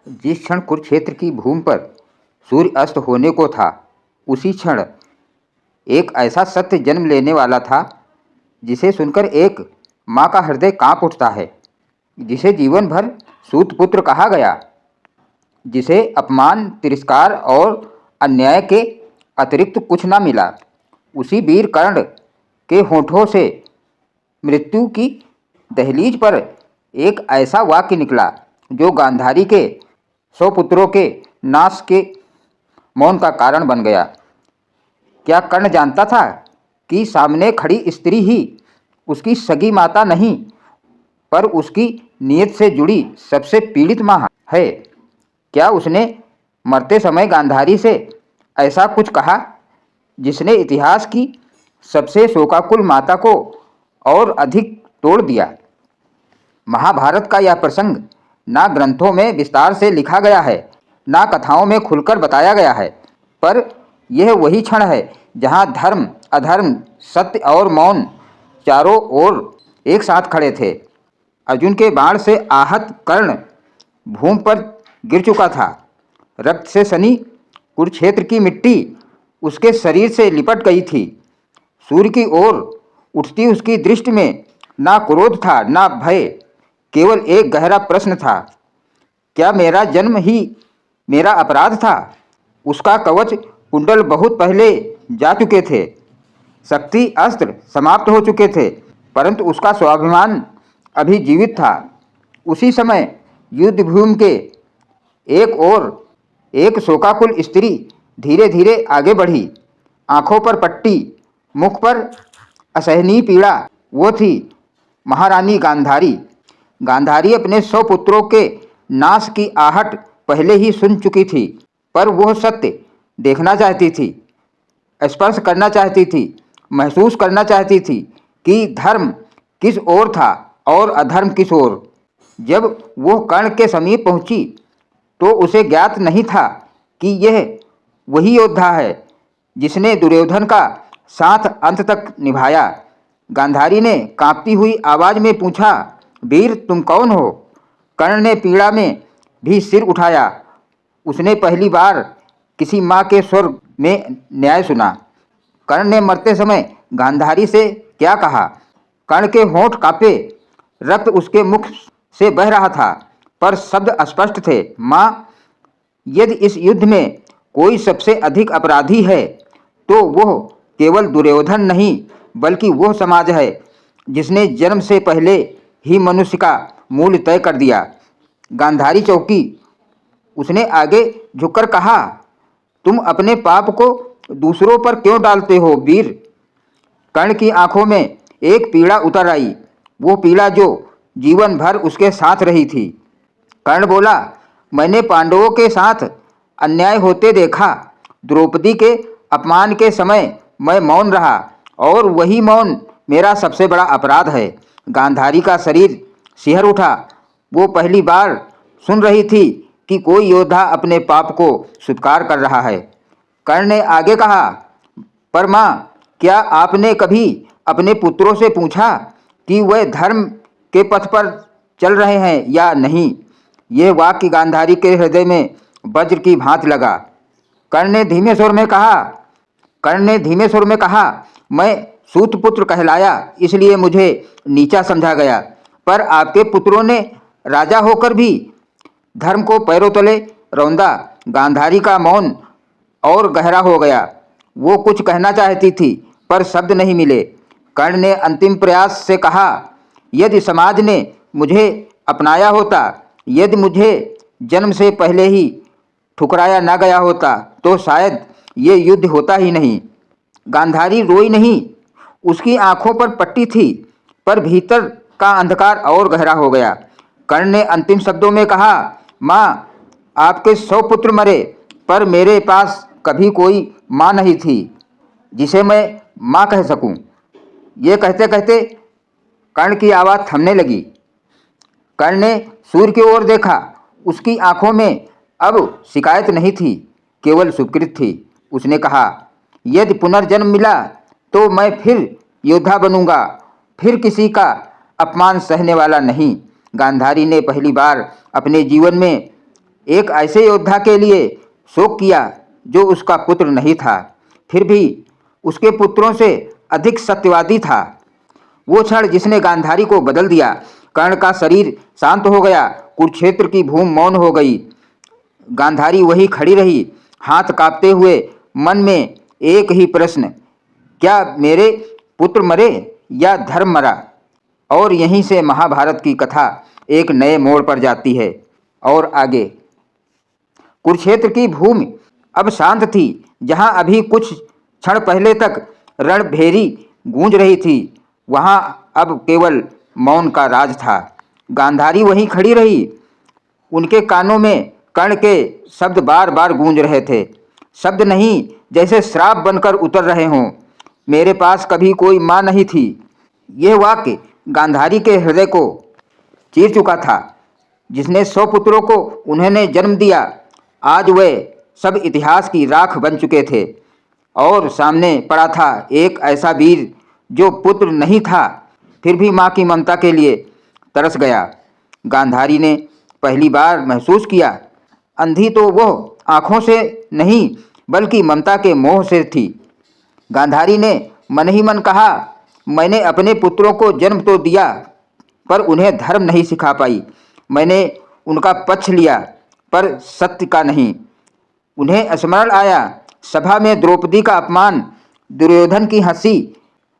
जिस क्षण कुरुक्षेत्र की भूमि पर सूर्य अस्त होने को था, उसी क्षण एक ऐसा सत्य जन्म लेने वाला था जिसे सुनकर एक माँ का हृदय कांप उठता है, जिसे जीवन भर सूतपुत्र कहा गया, जिसे अपमान, तिरस्कार और अन्याय के अतिरिक्त कुछ न मिला। उसी वीर कर्ण के होठों से मृत्यु की दहलीज पर एक ऐसा वाक्य निकला जो गांधारी के 100 पुत्रों के नाश के मौन का कारण बन गया। क्या कर्ण जानता था कि सामने खड़ी स्त्री ही उसकी सगी माता नहीं, पर उसकी नियत से जुड़ी सबसे पीड़ित माँ है? क्या उसने मरते समय गांधारी से ऐसा कुछ कहा जिसने इतिहास की सबसे शोकाकुल माता को और अधिक तोड़ दिया? महाभारत का यह प्रसंग ना ग्रंथों में विस्तार से लिखा गया है, ना कथाओं में खुलकर बताया गया है, पर यह वही क्षण है जहाँ धर्म, अधर्म, सत्य और मौन चारों ओर एक साथ खड़े थे। अर्जुन के बाण से आहत कर्ण भूमि पर गिर चुका था। रक्त से सनी कुरुक्षेत्र की मिट्टी उसके शरीर से लिपट गई थी। सूर्य की ओर उठती उसकी दृष्टि में ना क्रोध था, ना भय, केवल एक गहरा प्रश्न था। क्या मेरा जन्म ही मेरा अपराध था? उसका कवच कुंडल बहुत पहले जा चुके थे, शक्ति अस्त्र समाप्त हो चुके थे, परंतु उसका स्वाभिमान अभी जीवित था। उसी समय युद्ध भूमि के एक ओर एक शोकाकुल स्त्री धीरे धीरे आगे बढ़ी। आंखों पर पट्टी, मुख पर असहनीय पीड़ा। वो थी महारानी गांधारी। गांधारी अपने 100 पुत्रों के नाश की आहट पहले ही सुन चुकी थी, पर वह सत्य देखना चाहती थी, स्पर्श करना चाहती थी, महसूस करना चाहती थी कि धर्म किस ओर था और अधर्म किस ओर। जब वह कर्ण के समीप पहुंची तो उसे ज्ञात नहीं था कि यह वही योद्धा है जिसने दुर्योधन का साथ अंत तक निभाया। गांधारी ने कांपती हुई आवाज में पूछा, वीर तुम कौन हो? कर्ण ने पीड़ा में भी सिर उठाया। उसने पहली बार किसी माँ के स्वर में न्याय सुना। कर्ण ने मरते समय गांधारी से क्या कहा? कर्ण के होंठ कांपे, रक्त उसके मुख से बह रहा था, पर शब्द अस्पष्ट थे। माँ, यदि इस युद्ध में कोई सबसे अधिक अपराधी है तो वह केवल दुर्योधन नहीं, बल्कि वह समाज है जिसने जन्म से पहले ही मनुष्य का मूल्य तय कर दिया। गांधारी चौंकी। उसने आगे झुककर कहा, तुम अपने पाप को दूसरों पर क्यों डालते हो वीर? कर्ण की आंखों में एक पीड़ा उतर आई, वो पीड़ा जो जीवन भर उसके साथ रही थी। कर्ण बोला, मैंने पांडवों के साथ अन्याय होते देखा। द्रौपदी के अपमान के समय मैं मौन रहा और वही मौन मेरा सबसे बड़ा अपराध है। गांधारी का शरीर सिहर उठा। वो पहली बार सुन रही थी कि कोई योद्धा अपने पाप को स्वीकार कर रहा है। कर्ण ने आगे कहा, पर माँ, क्या आपने कभी अपने पुत्रों से पूछा कि वह धर्म के पथ पर चल रहे हैं या नहीं? यह वाक्य गांधारी के हृदय में वज्र की भांति लगा। कर्ण ने धीमे स्वर में कहा, मैं सूतपुत्र कहलाया इसलिए मुझे नीचा समझा गया, पर आपके पुत्रों ने राजा होकर भी धर्म को पैरों तले रौंदा। गांधारी का मौन और गहरा हो गया। वो कुछ कहना चाहती थी, पर शब्द नहीं मिले। कर्ण ने अंतिम प्रयास से कहा, यदि समाज ने मुझे अपनाया होता, यदि मुझे जन्म से पहले ही ठुकराया ना गया होता, तो शायद ये युद्ध होता ही नहीं। गांधारी रोई नहीं। उसकी आंखों पर पट्टी थी, पर भीतर का अंधकार और गहरा हो गया। कर्ण ने अंतिम शब्दों में कहा, माँ, आपके 100 पुत्र मरे, पर मेरे पास कभी कोई माँ नहीं थी जिसे मैं माँ कह सकूं। ये कहते कहते कर्ण की आवाज़ थमने लगी। कर्ण ने सूर्य की ओर देखा। उसकी आंखों में अब शिकायत नहीं थी, केवल स्वीकृति थी। उसने कहा, यदि पुनर्जन्म मिला तो मैं फिर योद्धा बनूंगा, फिर किसी का अपमान सहने वाला नहीं। गांधारी ने पहली बार अपने जीवन में एक ऐसे योद्धा के लिए शोक किया जो उसका पुत्र नहीं था, फिर भी उसके पुत्रों से अधिक सत्यवादी था। वो क्षण जिसने गांधारी को बदल दिया। कर्ण का शरीर शांत हो गया, कुरुक्षेत्र की भूमि मौन हो गई। गांधारी वही खड़ी रही, हाथ कांपते हुए, मन में एक ही प्रश्न, क्या मेरे पुत्र मरे या धर्म मरा? और यहीं से महाभारत की कथा एक नए मोड़ पर जाती है। और आगे कुरुक्षेत्र की भूमि अब शांत थी। जहां अभी कुछ क्षण पहले तक रणभेरी गूंज रही थी, वहां अब केवल मौन का राज था। गांधारी वहीं खड़ी रही, उनके कानों में कर्ण के शब्द बार बार गूंज रहे थे। शब्द नहीं, जैसे श्राप बनकर उतर रहे हों। मेरे पास कभी कोई माँ नहीं थी। यह वाक्य गांधारी के हृदय को चीर चुका था। जिसने 100 पुत्रों को उन्होंने जन्म दिया, आज वे सब इतिहास की राख बन चुके थे। और सामने पड़ा था एक ऐसा वीर जो पुत्र नहीं था, फिर भी माँ की ममता के लिए तरस गया। गांधारी ने पहली बार महसूस किया, अंधी तो वह आँखों से नहीं बल्कि ममता के मोह से थी। गांधारी ने मन ही मन कहा, मैंने अपने पुत्रों को जन्म तो दिया, पर उन्हें धर्म नहीं सिखा पाई। मैंने उनका पक्ष लिया, पर सत्य का नहीं। उन्हें स्मरण आया सभा में द्रौपदी का अपमान, दुर्योधन की हंसी,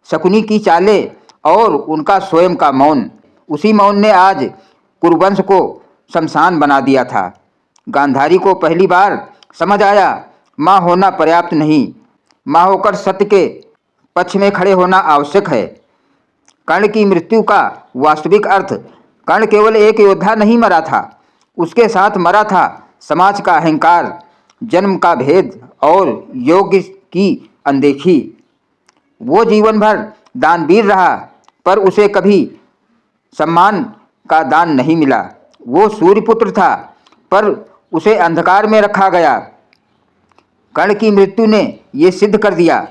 शकुनी की चालें और उनका स्वयं का मौन। उसी मौन ने आज कुरुवंश को शमशान बना दिया था। गांधारी को पहली बार समझ आया, माँ होना पर्याप्त नहीं, माँ होकर सत्य के पक्ष में खड़े होना आवश्यक है। कर्ण की मृत्यु का वास्तविक अर्थ, कर्ण केवल एक योद्धा नहीं मरा था, उसके साथ मरा था समाज का अहंकार, जन्म का भेद और योग्य की अनदेखी। वो जीवन भर दानवीर रहा, पर उसे कभी सम्मान का दान नहीं मिला। वो सूर्यपुत्र था, पर उसे अंधकार में रखा गया। कर्ण की मृत्यु ने ये सिद्ध कर दिया,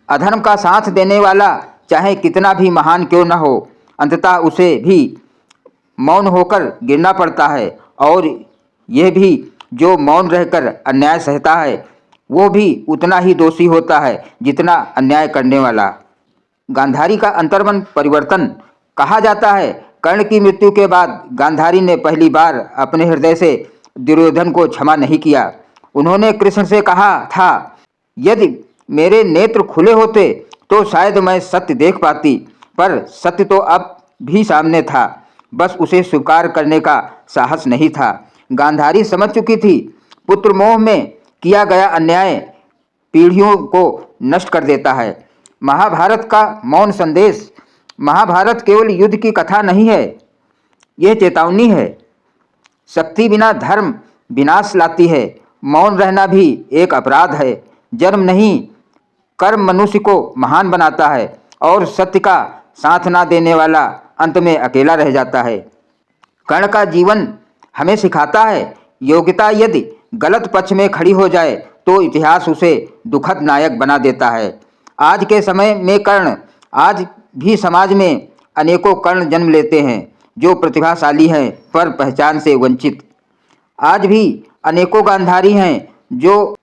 अधर्म का साथ देने वाला चाहे कितना भी महान क्यों न हो, अंततः उसे भी मौन होकर गिरना पड़ता है। और यह भी जो मौन रहकर अन्याय सहता है, वो भी उतना ही दोषी होता है जितना अन्याय करने वाला। गांधारी का अंतर्मन परिवर्तन। कहा जाता है, कर्ण की मृत्यु के बाद गांधारी ने पहली बार अपने हृदय से दुर्योधन को क्षमा नहीं किया। उन्होंने कृष्ण से कहा था, यदि मेरे नेत्र खुले होते तो शायद मैं सत्य देख पाती, पर सत्य तो अब भी सामने था, बस उसे स्वीकार करने का साहस नहीं था। गांधारी समझ चुकी थी, पुत्र मोह में किया गया अन्याय पीढ़ियों को नष्ट कर देता है। महाभारत का मौन संदेश। महाभारत केवल युद्ध की कथा नहीं है, यह चेतावनी है। शक्ति बिना धर्म विनाश लाती है, मौन रहना भी एक अपराध है। जन्म नहीं, कर्म मनुष्य को महान बनाता है, और सत्य का साथ ना देने वाला अंत में अकेला रह जाता है। कर्ण का जीवन हमें सिखाता है, योग्यता यदि गलत पक्ष में खड़ी हो जाए तो इतिहास उसे दुखद नायक बना देता है। आज के समय में कर्ण, आज भी समाज में अनेकों कर्ण जन्म लेते हैं जो प्रतिभाशाली हैं पर पहचान से वंचित। आज भी अनेकों गांधारी हैं जो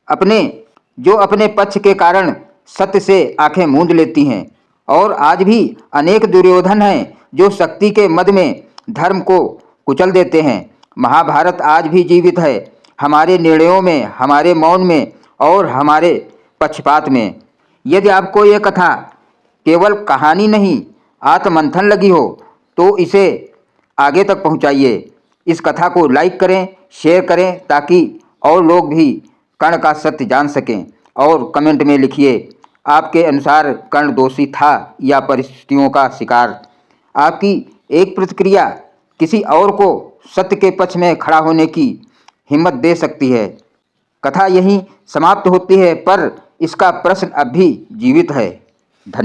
अपने पक्ष के कारण सत्य से आंखें मूंद लेती हैं। और आज भी अनेक दुर्योधन हैं जो शक्ति के मद में धर्म को कुचल देते हैं। महाभारत आज भी जीवित है, हमारे निर्णयों में, हमारे मौन में और हमारे पक्षपात में। यदि आपको ये कथा केवल कहानी नहीं, आत्ममंथन लगी हो तो इसे आगे तक पहुंचाइए। इस कथा को लाइक करें, शेयर करें, ताकि और लोग भी कर्ण का सत्य जान सकें। और कमेंट में लिखिए, आपके अनुसार कर्ण दोषी था या परिस्थितियों का शिकार। आपकी एक प्रतिक्रिया किसी और को सत्य के पक्ष में खड़ा होने की हिम्मत दे सकती है। कथा यहीं समाप्त होती है, पर इसका प्रश्न अब भी जीवित है। धन्यवाद।